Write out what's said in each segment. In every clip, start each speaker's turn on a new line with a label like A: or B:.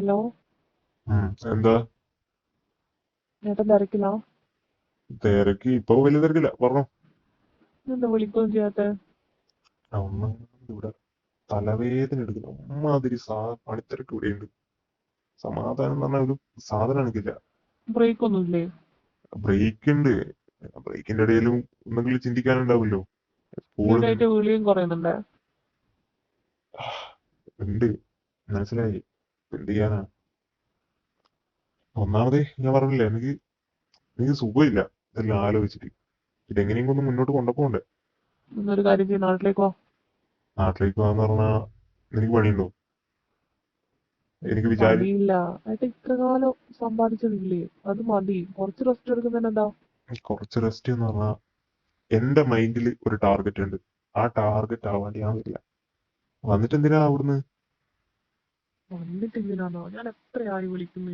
A: Hello,
B: എന്താ
A: ചേട്ടൻ തിരക്കിലാ?
B: തിരക്ക്? ഇപ്പൊ വലിയ തിരക്കില്ല, പറഞ്ഞോ.
A: എന്താ വിളിക്കുകയും ചെയ്യാത്തെ?
B: ഒന്നും ഇവിടെ തലവേദന എടുക്കുന്നു, അമ്മാതിരി പണിത്തിരക്ക് ഇവിടെയുണ്ട്. സമാധാനം എന്ന് പറഞ്ഞ ഒരു സാധനം എനിക്കില്ല.
A: ബ്രേക്ക് ഒന്നുമില്ലേ?
B: ബ്രേക്ക് ഉണ്ട്. ബ്രേക്കിന്റെ ഇടയിലും എന്തെങ്കിലും ചിന്തിക്കാനുണ്ടാവുമല്ലോ എപ്പോഴും.
A: ഈയിടെയായിട്ട് വിളിയും കുറയുന്നുണ്ടേ.
B: ഉണ്ട്, മനസ്സിലായി. എന്ത് ചെയ്യാനാ? ഒന്നാമതേ ഞാൻ പറഞ്ഞില്ലേ, എനിക്ക് സുഖമില്ല ഇതെല്ലാം ആലോചിച്ചിട്ട്. ഇതെങ്ങനെയെങ്കിലും ഒന്ന് മുന്നോട്ട് കൊണ്ടുപോകണ്ടേ.
A: എന്നൊരു കാര്യം ചെയ്യും, നാട്ടിലേക്ക് വാ.
B: നാട്ടിലേക്ക് പോകാന്ന് പറഞ്ഞാൽ എനിക്ക് പണിയുണ്ടോ? എനിക്ക് വിചാരി
A: പണിയില്ല. ഏട്ടാ ഇത്ര കാലം സമ്പാദിച്ചതില്ലേ, അത് മതി. കുറച്ച് റെസ്റ്റ് എടുക്കുന്നതിന് എന്താ?
B: കുറച്ച് റെസ്റ്റ് എന്ന് പറഞ്ഞാൽ എന്റെ മൈൻഡിൽ ഒരു ടാർഗറ്റ് ഉണ്ട്. ആ ടാർഗറ്റ് ആവാണ്ട് ഞാൻ വരില്ല. വന്നിട്ട് എന്തിനാ അവിടുന്ന്?
A: വന്നിട്ട് എന്തിനാണോ, ഞാൻ എത്രയായി വിളിക്കുന്നേ.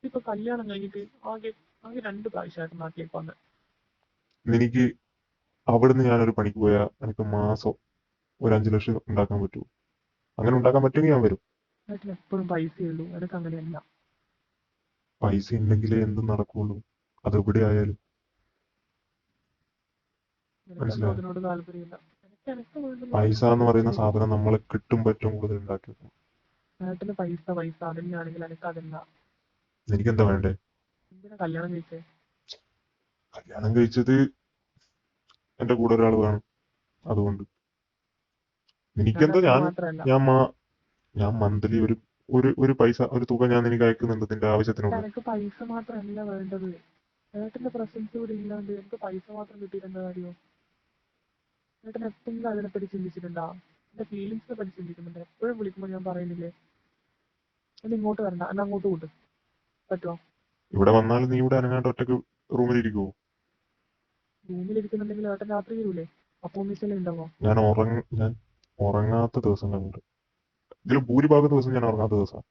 A: ഇപ്പൊ കല്യാണം കഴിഞ്ഞിട്ട് ആകെ ആകെ 2 പ്രാവശ്യമായിട്ട് നാട്ടിലേക്ക് വന്ന്.
B: എനിക്ക് അവിടുന്ന് ഞാനൊരു പണിക്ക് പോയാൽ എനിക്ക് മാസം ഒരു 5 ലക്ഷം ഉണ്ടാക്കാൻ പറ്റുമോ? അങ്ങനെ ഉണ്ടാക്കാൻ പറ്റുമെങ്കിൽ ഞാൻ വരും.
A: ഏട്ടന് എപ്പോഴും പൈസയേ ഉള്ളൂ, എനിക്ക് അങ്ങനെയല്ല.
B: പൈസ ഉണ്ടെങ്കിലേ എന്തും നടക്കുള്ളൂ, അതെവിടെ ആയാലും.
A: എനിക്കെന്തോ
B: മനസ്സിലായോ?
A: അതിനോട് താല്പര്യമില്ല. എനിക്ക് വേണ്ടുന്നത്
B: പൈസ
A: ഞാൻ
B: എന്ന് പറയുന്ന
A: മേടിച്ചു തരും.
B: സാധനം നമ്മളെ കിട്ടും പറ്റും കൂടുതൽ ഉണ്ടാക്കി വെക്കും.
A: ഏട്ടന് പൈസ പൈസ അതന്നെയാണെങ്കിൽ എനിക്ക് അതല്ല.
B: എനിക്കെന്താ വേണ്ടേ?
A: എന്തിനാ കല്യാണം കഴിച്ചേ?
B: കല്യാണം കഴിച്ചത് എന്റെ കൂടെ ഒരാൾ വേണം, അതുകൊണ്ട്. എനിക്കെന്താ,
A: രണ്ടാൾക്ക്
B: ഞാൻ
A: മാത്രമല്ല.
B: ഞാൻ മാ- ഞാൻ മന്ത്ലി ഒരു ഒരു ഒരു പൈസ, ഒരു തുക ഞാൻ നിനക്ക് അയക്കുന്നുണ്ട് നിന്റെ
A: ഏട്ടാ
B: ആവശ്യത്തിനുള്ള.
A: എനിക്ക് പൈസ മാത്രമല്ല വേണ്ടത്. ഏട്ടന്റെ പ്രസൻസ് ഇവിടെ ഇല്ലാണ്ട് എനിക്ക് പൈസ മാത്രം കിട്ടിയിട്ട് എന്താ കാര്യോ? ഏട്ടൻ എപ്പോഴെങ്കിലും അതിനെപ്പറ്റി ചിന്തിച്ചിട്ടുണ്ടോ? എന്റെ ഫീലിങ്സിനെ പറ്റി ചിന്തിക്കുന്നുണ്ട്. എപ്പോഴും വിളിക്കുമ്പോൾ ഞാൻ പറയുന്നില്ലേ, എന്നെ ഇങ്ങോട്ട് വരണ്ട, എന്നെ അങ്ങോട്ട് കൂട്ട്. പറ്റുമോ?
B: ഇവിടെ വന്നാൽ നീ ഇവിടെ അനങ്ങാണ്ട് ഒറ്റക്ക് റൂമിലിരിക്കുവോ?
A: റൂമിലിരിക്കുന്നുണ്ടെങ്കിൽ ഏട്ടൻ രാത്രി വരൂലേ? അപ്പൊ ഒന്നിച്ചല്ലേ ഉണ്ടാവോ?
B: ഞാൻ ഉറങ്ങാത്ത ദിവസങ്ങളുണ്ട്. ഇതിൽ ഭൂരിഭാഗം ദിവസം ഞാൻ ഉറങ്ങാത്ത ദിവസമാണ്.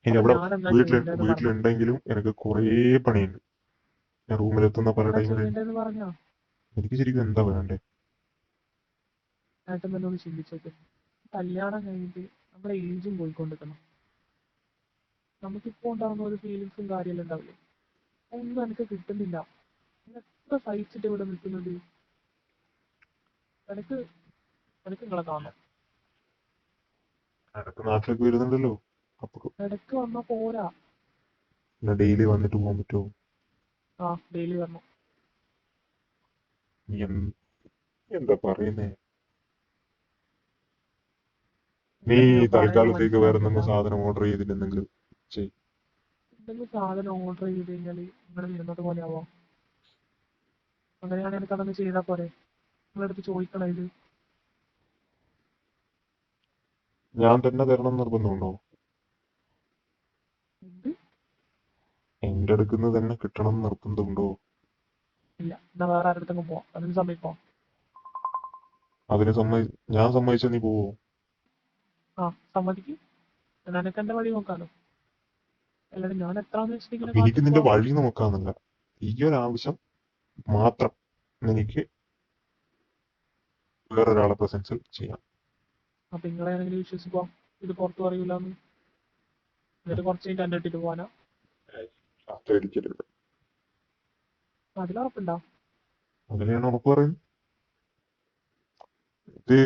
B: ഇനി
A: അപ്പൊ
B: അവിടെ
A: ഞാൻ എന്താ
B: വീട്ടിൽ
A: ചെയ്യേണ്ടതെന്ന് പറഞ്ഞോ.
B: വീട്ടിലുണ്ടെങ്കിലും എനിക്ക് കുറേ പണിയുണ്ട്. ഞാൻ റൂമിലെത്തുന്ന പല
A: എന്താ
B: ടൈമിൽ
A: ചെയ്യേണ്ടതെന്ന് പറഞ്ഞോ.
B: എനിക്ക് ശരിക്കും എന്താ വേണ്ടേ?
A: ഏട്ടൻ എന്നോട് ചിന്തിച്ചോക്ക്. കല്യാണം കഴിഞ്ഞിട്ട് നമ്മുടെ ഏജും പോയിക്കൊണ്ടിരിക്കണം. നമുക്കിപ്പോ ഉണ്ടാകുന്ന ഒരു ഫീലിങ്സും കാര്യമെല്ലാം ഉണ്ടാവില്ലേ, ഒന്നും എനിക്ക് കിട്ടുന്നില്ല. ഞാൻ എത്ര സഹിച്ചിട്ട് ഇവിടെ നിൽക്കുന്നത്. എനിക്ക് എനിക്ക് നിങ്ങളെ കാണണം.
B: ഇടക്ക് നാട്ടിലേക്ക് വരുന്നുണ്ടല്ലോ, അപ്പൊ
A: ഇടയ്ക്ക് വന്നാൽ പോരാ.
B: പിന്നെ ഡെയിലി വന്നിട്ട് പോകാൻ പറ്റുമോ?
A: ആ, ഡെയിലി വരണം.
B: നീ എന്താ പറയുന്നേ? നീ
A: ഏട്ടന് ഞാൻ പറയുന്നത്
B: തൽക്കാലത്തേക്ക് വേറെ
A: മനസ്സിലാവുന്നില്ല.
B: എന്തെങ്കിലും സാധനം ഓർഡർ ചെയ്തിട്ടുണ്ടെങ്കിൽ ചെയ്.
A: എന്തെങ്കിലും സാധനം ഓർഡർ ചെയ്ത് കഴിഞ്ഞാൽ നിങ്ങൾ വരുന്നത് പോലെ ആവോ? അങ്ങനെയാണെങ്കിൽ എനിക്ക് അതൊന്ന് ചെയ്താൽ പോരെ? നിങ്ങളടുത്ത് ചോദിക്കണം ഇത്.
B: ഞാൻ തന്നെ തരണം എന്ന് നിർബന്ധമുണ്ടോ?
A: എന്ത്?
B: എന്റെ അടുക്കുന്ന് തന്നെ കിട്ടണം എന്ന് നിർബന്ധമുണ്ടോ?
A: ഇല്ല, എന്നാ വേറെ ആരുടെ പോവാം, അതിന് സമ്മതിക്കോ?
B: അതിന് ഞാൻ സമ്മതിച്ചാൽ നീ പോവോ?
A: ആ, സമ്മതിക്കും. എന്നാൽ എനിക്ക് എൻ്റെ വഴി നോക്കാലോ. അല്ലാണ്ട് ഞാൻ എത്രാന്ന് വെച്ചിട്ട് ഇങ്ങനെ
B: അപ്പൊ എനിക്ക് നിന്റെ
A: കാത്തിക്കുക.
B: വഴി നോക്കാന്നല്ല, ഈ ഒരു ആവശ്യം മാത്രം എനിക്ക് വേറൊരാളെ പ്രസൻസിൽ ചെയ്യാം.
A: അപ്പൊ നിങ്ങളെയാണെങ്കിൽ വിശ്വസിക്കോ ഇത് പുറത്ത് പറയൂലെന്ന്? എന്നിട്ട് കുറച്ച് കഴിഞ്ഞിട്ട് എൻ്റെ ഇട്ടിട്ട് പോകാനാ?
B: അതൊരിക്കലും.
A: അതിലുറപ്പുണ്ടോ?
B: അങ്ങനെയാണ് ഉറപ്പ് പറയുന്നത്. ഇത്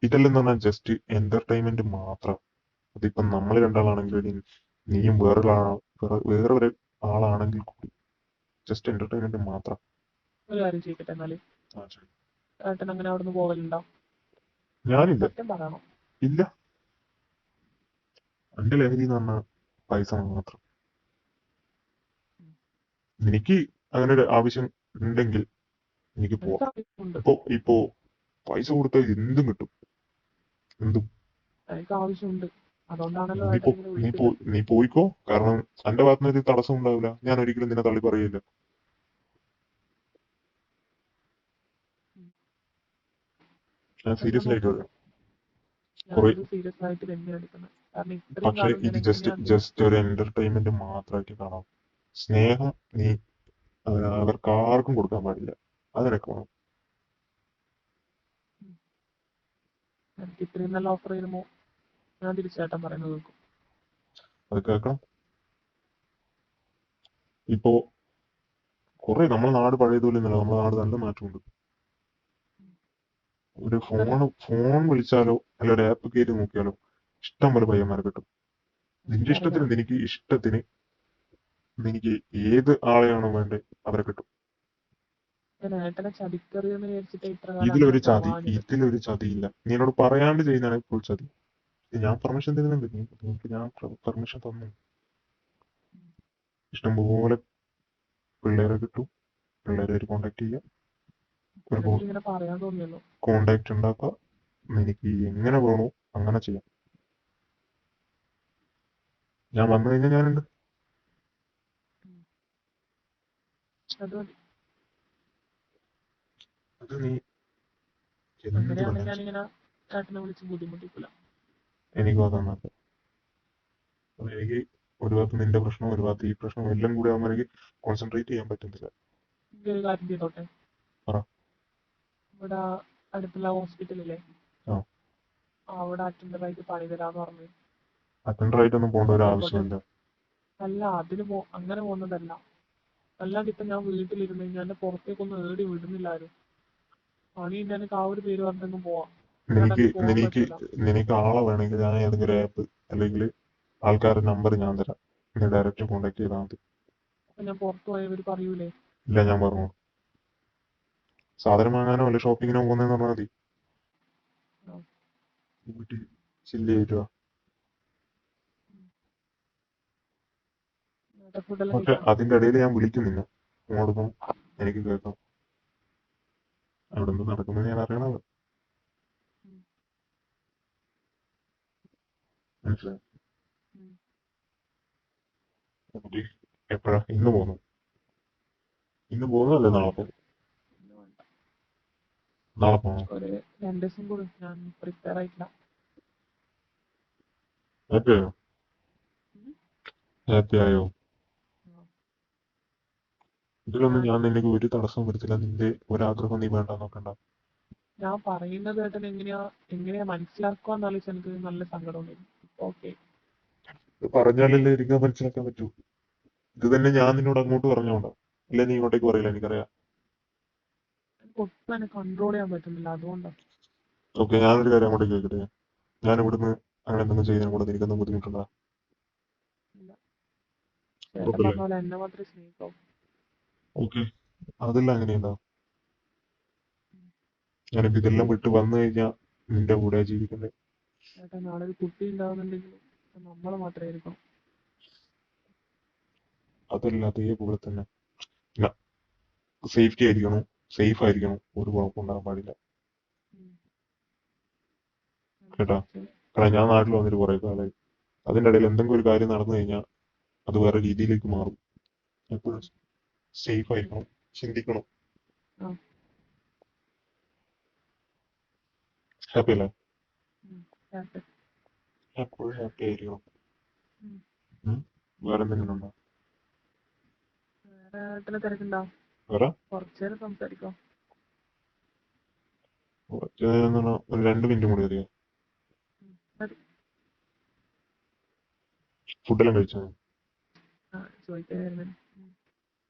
B: ഇതെല്ലാം പറഞ്ഞാൽ ജസ്റ്റ് എന്റർടൈൻമെന്റ് മാത്രം. അതിപ്പം നമ്മൾ രണ്ടാളാണെങ്കിലും നീയും വേറൊരു ആളാണെങ്കിൽ കൂടി ജസ്റ്റ് എന്റർടൈൻമെന്റ് മാത്രം.
A: ഒരു കാര്യം ചെയ്യട്ടെ എന്നാല്.
B: ആ, ശരി.
A: ഏട്ടൻ അങ്ങനെ അവിടെ നിന്ന് പോകലുണ്ടോ?
B: ഞാനില്ല.
A: സത്യം പറയണം.
B: ഇല്ല. എന്റെ ലഹരി എന്ന് പറഞ്ഞാൽ പൈസ മാത്രം. എനിക്ക് അങ്ങനെ ഒരു ആവശ്യം ഉണ്ടെങ്കിൽ എനിക്ക്
A: എനിക്ക്
B: പോവാം.
A: ആവശ്യമുണ്ട്.
B: ഇപ്പോ പൈസ കൊടുത്താൽ എന്തും കിട്ടും, എന്തും.
A: എനിക്ക് ആവശ്യമുണ്ട്. അതുകൊണ്ടാണല്ലോ
B: നീ
A: ഏട്ടൻ
B: പോ
A: ഇങ്ങനെ
B: നീ പോ
A: വിളിക്കുന്നത്.
B: നീ പോയിക്കോ. കാരണം എന്റെ ഭാഗത്തുനിന്ന് ഒരു തടസ്സം ഉണ്ടാവില്ല. ഞാൻ ഒരിക്കലും നിന്നെ തള്ളി പറയില്ല. ഞാൻ
A: എന്നാ
B: സീരിയസ് ആയിട്ട്
A: നോക്ക്,
B: പറയാം. കുറെ
A: ഞാനിത് സീരിയസ് ആയിട്ട് തന്നെയാണ് എടുക്കുന്നത്. കാരണം ഇത്രയും
B: പക്ഷെ
A: കാലം ഞാൻ
B: ഇത് ജസ്റ്റ്
A: എങ്ങനെയാണ്ട്.
B: ജസ്റ്റ് ഒരു എന്റർടൈൻമെന്റ് മാത്രമായിട്ട് കാണാം. സ്നേഹം നീ അവർക്ക് ആർക്കും കൊടുക്കാൻ പാടില്ല. അതെനിക്ക് വേണം.
A: എനിക്ക് ഇത്രയും നല്ല ഓഫർ ചെയ്യുമ്പോൾ ഞാൻ തിരിച്ചേട്ടൻ പറയുന്നത് കേൾക്കും.
B: അത് കേൾക്കണം. ഇപ്പോ കുറെ നമ്മളെ നാട് പഴയതുപോലെ ഒന്നുമല്ല, നമ്മളെ നാട് നല്ല മാറ്റമുണ്ട്. ഒരു ഫോൺ വിളിച്ചാലോ അല്ല ഒരു ആപ്പ് കയറി നോക്കിയാലോ ഇഷ്ടം പോലെ പയ്യന്മാരെ കിട്ടും. നിന്റെ ഇഷ്ടത്തിന് നിനക്ക് ഏത് ആളെയാണോ വേണ്ടത് അവരെ കിട്ടും.
A: ഏട്ടനെ ചതിക്കറിയെന്ന് വിചാരിച്ചിട്ട് ഇത്ര കാലം
B: ഇതിലൊരു
A: അങ്ങനെ
B: ചതി
A: പോവാഞ്ഞത്.
B: ഇതിലൊരു ചതിയില്ല. നീ എന്നോട് പറയാണ്ട് ചെയ്യുന്നതാണ് ഫുൾ ചതി. ഞാൻ പെർമിഷൻ തരുന്നുണ്ട്, നിനക്ക് ഞാൻ പെർമിഷൻ തന്നു. ഇഷ്ടംപോലെ പിള്ളേരെ കിട്ടും, പിള്ളേരെ കോണ്ടാക്ട് ചെയ്യാം, ഒരു
A: എനിക്ക് ഇങ്ങനെ പറയാൻ തോന്നിയല്ലോ.
B: കോണ്ടാക്ട് ഉണ്ടാക്കുക, നിനക്ക് എങ്ങനെ വേണോ അങ്ങനെ ചെയ്യാം. ഞാൻ വന്നു കഴിഞ്ഞാൽ ഞാനുണ്ട്.
A: അത് മതി.
B: അത് നീ എന്ത്
A: അങ്ങനെയാണെങ്കിൽ
B: പറഞ്ഞാലും
A: ഞാനിങ്ങനെ ഏട്ടനെ വിളിച്ച് ബുദ്ധിമുട്ടിക്കില്ല.
B: എനിക്കും അതാണ്. എനിക്ക് ഒരു ഭാഗത്ത് നിന്റെ പ്രശ്നം, ഒരു ഭാഗത്ത് ഈ പ്രശ്നം, എല്ലാം കൂടി ആകുമ്പോൾ എനിക്ക് കോൺസെൻട്രേറ്റ് ചെയ്യാൻ പറ്റുന്നില്ല.
A: എനിക്ക് ഒരു കാര്യം ചെയ്തോട്ടെ?
B: പറ.
A: ഇവിടെ അടുത്തുള്ള ഹോസ്പിറ്റലില്ലേ,
B: ആ,
A: അവിടെ അറ്റൻഡറായിട്ട് പണി തരാന്ന് പറഞ്ഞു.
B: അറ്റൻഡറായിട്ടൊന്നും പോകേണ്ട ഒരു
A: ആയിക്കോട്ടെ.
B: ആവശ്യമില്ല.
A: അല്ല, അങ്ങനെ പോകുന്നതല്ല. അല്ലാണ്ട് ഇപ്പൊ ഞാൻ വീട്ടിലിരുന്ന് കഴിഞ്ഞാൽ എന്നെ പുറത്തേക്കൊന്നും ഏടി വിടുന്നില്ല ആരും. പണി എനിക്ക് ആ ഒരു പേര് പറഞ്ഞെങ്കിലും പോവാം. അല്ലാണ്ട്
B: നിനക്ക്
A: എനിക്ക് പോകാൻ
B: നിനക്ക്
A: പറ്റില്ല.
B: നിനക്ക് ആളെ വേണമെങ്കിൽ ഞാൻ ഏതെങ്കിലും ആപ്പ് അല്ലെങ്കിൽ ആൾക്കാരുടെ നമ്പർ ഞാൻ തരാം, നീ ഡയറക്റ്റ് കോണ്ടാക്ട് ചെയ്താൽ മതി.
A: അപ്പൊ ഞാൻ പുറത്തു പോയവർ പറയൂലേ?
B: ഇല്ല, ഞാൻ പറഞ്ഞു, സാധനം വാങ്ങാനോ അല്ലെ ഷോപ്പിങ്ങിനോ പോകുന്നതെന്ന് പറഞ്ഞാൽ മതി.
A: ആ.
B: വീട്ടിൽ ചില്ല് ചെയ്തിട്ട്
A: ഫുഡെല്ലാം
B: പക്ഷെ
A: കഴിക്കാം.
B: അതിന്റെ ഇടയിൽ ഞാൻ വിളിക്കും നിന്നെ അങ്ങോട്ടൊന്നും, എനിക്ക് കേൾക്കാം. അവിടെ നിന്ന് നടക്കുന്നത് ഞാൻ അറിയണത്. മനസ്സിലായി? എന്നിട്ട് എപ്പോഴാ ഇന്ന് പോകുന്നു? ഇന്ന് പോകുന്നതല്ലേ നാളെ പോകും? നാളെ പോകണം.
A: ഒരു 2 ദിവസം കൂടി ഞാൻ പ്രിപ്പയർ ആയിട്ടില്ല.
B: ഹാപ്പി ആയോ? ഹാപ്പി ആയോ? ഇതിലൊന്നും ഞാൻ നിനക്ക് ഒരു തടസ്സം വരുത്തില്ല. നിന്റെ ഒരാഗ്രഹം നീ വേണ്ട നോക്കണ്ട.
A: ഞാൻ പറയുന്നത് ഏട്ടൻ എങ്ങനെയാ മനസ്സിലാക്കുക എന്നാലോചിച്ച് എനിക്ക് നല്ല സങ്കടമുണ്ട്. ഓക്കെ.
B: ഇത് പറഞ്ഞാലല്ലേ എനിക്ക് മനസ്സിലാക്കാൻ പറ്റൂ. ഇത് തന്നെ ഞാൻ നിന്നോട് അങ്ങോട്ട് പറഞ്ഞോണ്ടാ, അല്ലെ നീ ഇങ്ങോട്ടേക്ക് പറയില്ല, എനിക്കറിയാം.
A: എനിക്ക് ഒട്ടും എന്നെ കൺട്രോൾ ചെയ്യാൻ പറ്റുന്നില്ല, അതുകൊണ്ടാണ്.
B: ഓക്കെ, ഞാനൊരു കാര്യം അങ്ങോട്ടേക്ക് ചോദിക്കട്ടെ? ഞാൻ ഇവിടുന്ന് അങ്ങനെ എന്തെങ്കിലും ചെയ്യുന്നതിനെ കൂടെ നിനക്കൊന്നും ബുദ്ധിമുട്ടുണ്ടോ?
A: ഇല്ല. ചേട്ടൻ
B: ഉറപ്പല്ലേ?
A: പറഞ്ഞ പോലെ എന്നെ മാത്രമേ സ്നേഹിക്കാവൂ.
B: ഓക്കെ, അതെല്ലാം അങ്ങനെയുണ്ടോ? ഞാനിപ്പോ ഇതെല്ലാം വിട്ട് വന്നു കഴിഞ്ഞാൽ നിന്റെ കൂടെ ജീവിക്കണ്ടേ?
A: ചേട്ടൻ നാളെ ഒരു കുട്ടി ഉണ്ടാവുന്നുണ്ടെങ്കിൽ നമ്മളെ മാത്രമേ ആയിരിക്കണം.
B: അതല്ല, അതേപോലെ തന്നെ സേഫ്റ്റി ആയിരിക്കണം, സേഫ് ആയിരിക്കണം, ഒരു കുഴപ്പമുണ്ടാകാൻ പാടില്ല. കേട്ടാ? കാരണം ഞാൻ നാട്ടിൽ വന്നിട്ട് കുറെ കാലമായി. അതിന്റെ ഇടയിൽ എന്തെങ്കിലും ഒരു കാര്യം നടന്നു കഴിഞ്ഞാൽ അത് വേറെ രീതിയിലേക്ക് മാറും. എപ്പോഴും സേഫ് ആയിരിക്കണം, ചിന്തിക്കണം. ഹാപ്പി അല്ലേ? എപ്പോഴും ഹാപ്പി ആയിരിക്കണം. വേറെ എന്തെങ്കിലും ഉണ്ടോ?
A: വേറെ ഏട്ടനെ തിരക്കുണ്ടോ?
B: വേറെ
A: കുറച്ചു നേരം സംസാരിക്കാം.
B: കുറച്ച് ഒരു 2 മിനിറ്റ് കൂടി മതിയോ?
A: മതി.
B: ഫുഡെല്ലാം കഴിച്ചോ?
A: ചോദിക്കായിരുന്നു.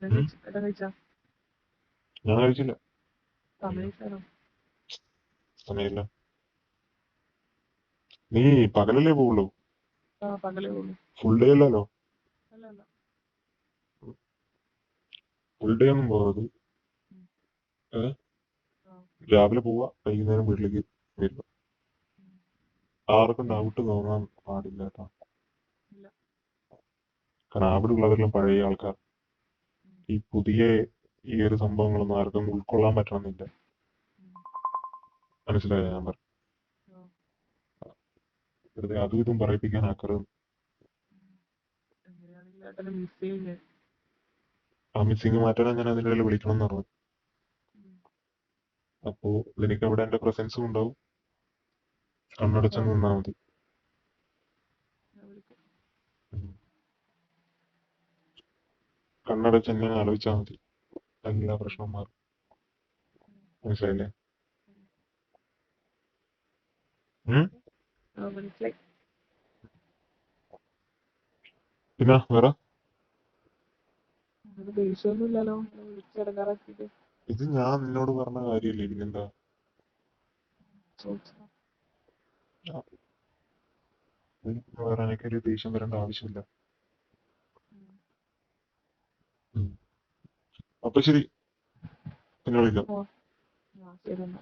B: ഉം?
A: ഏട്ടൻ കഴിച്ചാ?
B: ഞാൻ കഴിച്ചില്ല.
A: സമയം
B: സമയമില്ല. നീ പകലല്ലേ പോവുള്ളൂ,
A: പകലേ ഉള്ളൂ.
B: ഫുൾ ഡേ അല്ലല്ലോ.
A: അല്ല.
B: ഫുൾ ഡേ ഒന്നും പോകരുത്. രാവിലെ പോവാ, വൈകുന്നേരം വീട്ടിലേക്ക് വരിക. ആർക്കും ഡൗട്ട് തോന്നാൻ പാടില്ല കേട്ടോ.
A: ഇല്ല.
B: കാരണം അവിടെ ഉള്ളവരെല്ലാം പഴയ ആൾക്കാർ. ഈ പുതിയ ഈ ഒരു സംഭവങ്ങളൊന്നും ആർക്കും ഉൾക്കൊള്ളാൻ പറ്റണമെന്നില്ല. മനസ്സിലായോ ഞാൻ പറഞ്ഞു? വെറുതെ അതും ഇതും പറയിപ്പിക്കാൻ ആക്കരുത്.
A: എങ്ങനെയാണെങ്കിൽ ഏട്ടനെ മിസ് ചെയ്യും ഞാൻ.
B: ആ മിസ്സിങ് മാറ്റാൻ ഞാൻ അതിൻ്റെ ഇടയിൽ വിളിക്കണം എന്ന് പറഞ്ഞു. അപ്പോ നിനക്ക് അവിടെ എന്റെ പ്രസൻസും ഉണ്ടാവും. കണ്ണടച്ചങ്ങ് നിന്നാൽ മതി.
A: ഞാൻ വിളിക്കാം.
B: കണ്ണടച്ച് എന്നെ ആലോചിച്ചാൽ മതി, എല്ലാ പ്രശ്നവും മാറും. മനസ്സിലായില്ലേ?
A: മനസ്സിലായി.
B: പിന്നെ വേറെ
A: അങ്ങനെ ദേഷ്യമൊന്നും ഇല്ലല്ലോ വിളിച്ചിടങ്ങാറാക്കിയിട്ട്
B: ഇത് ഞാൻ നിന്നോട് പറഞ്ഞ കാര്യമല്ലേ പിന്നെന്താ
A: ചോദിച്ചു.
B: വേറെ എനിക്കൊരു ദേഷ്യം വരേണ്ട ആവശ്യമില്ല. ഉം. അപ്പൊ ശരി പിന്നെ വിളിക്കാം.
A: ആ ശരി എന്നാ.